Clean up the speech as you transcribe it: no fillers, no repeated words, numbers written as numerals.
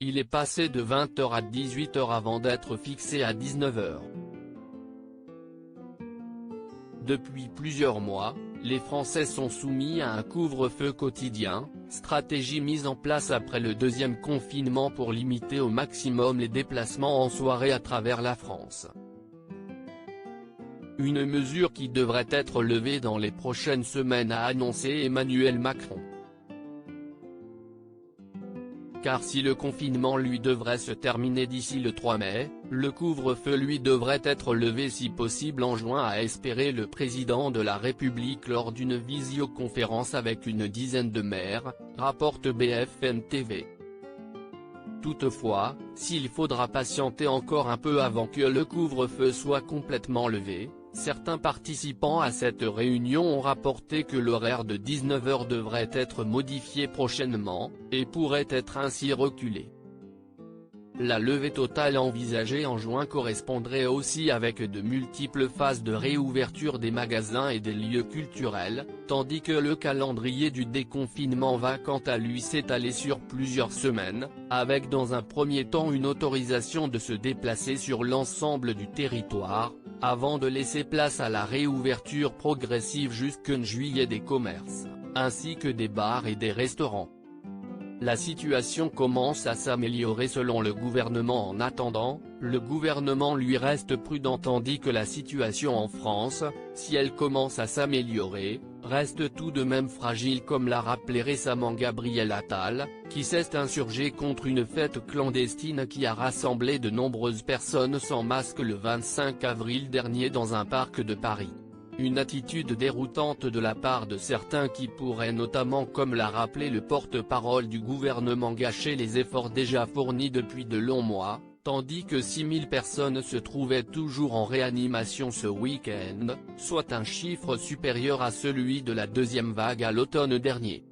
il est passé de 20h à 18h avant d'être fixé à 19h. Depuis plusieurs mois, les Français sont soumis à un couvre-feu quotidien, stratégie mise en place après le deuxième confinement pour limiter au maximum les déplacements en soirée à travers la France. Une mesure qui devrait être levée dans les prochaines semaines, a annoncé Emmanuel Macron. Car si le confinement lui devrait se terminer d'ici le 3 mai, le couvre-feu lui devrait être levé si possible en juin, a espéré le président de la République lors d'une visioconférence avec une dizaine de maires, rapporte BFM TV. Toutefois, s'il faudra patienter encore un peu avant que le couvre-feu soit complètement levé, certains participants à cette réunion ont rapporté que l'horaire de 19h devrait être modifié prochainement, et pourrait être ainsi reculé. La levée totale envisagée en juin correspondrait aussi avec de multiples phases de réouverture des magasins et des lieux culturels, tandis que le calendrier du déconfinement va quant à lui s'étaler sur plusieurs semaines, avec dans un premier temps une autorisation de se déplacer sur l'ensemble du territoire, avant de laisser place à la réouverture progressive jusqu'en juillet des commerces, ainsi que des bars et des restaurants. La situation commence à s'améliorer selon le gouvernement. En attendant, le gouvernement lui reste prudent tandis que la situation en France, si elle commence à s'améliorer, reste tout de même fragile, comme l'a rappelé récemment Gabriel Attal, qui s'est insurgé contre une fête clandestine qui a rassemblé de nombreuses personnes sans masque le 25 avril dernier dans un parc de Paris. Une attitude déroutante de la part de certains qui pourrait notamment, comme l'a rappelé le porte-parole du gouvernement, gâcher les efforts déjà fournis depuis de longs mois, tandis que 6000 personnes se trouvaient toujours en réanimation ce week-end, soit un chiffre supérieur à celui de la deuxième vague à l'automne dernier.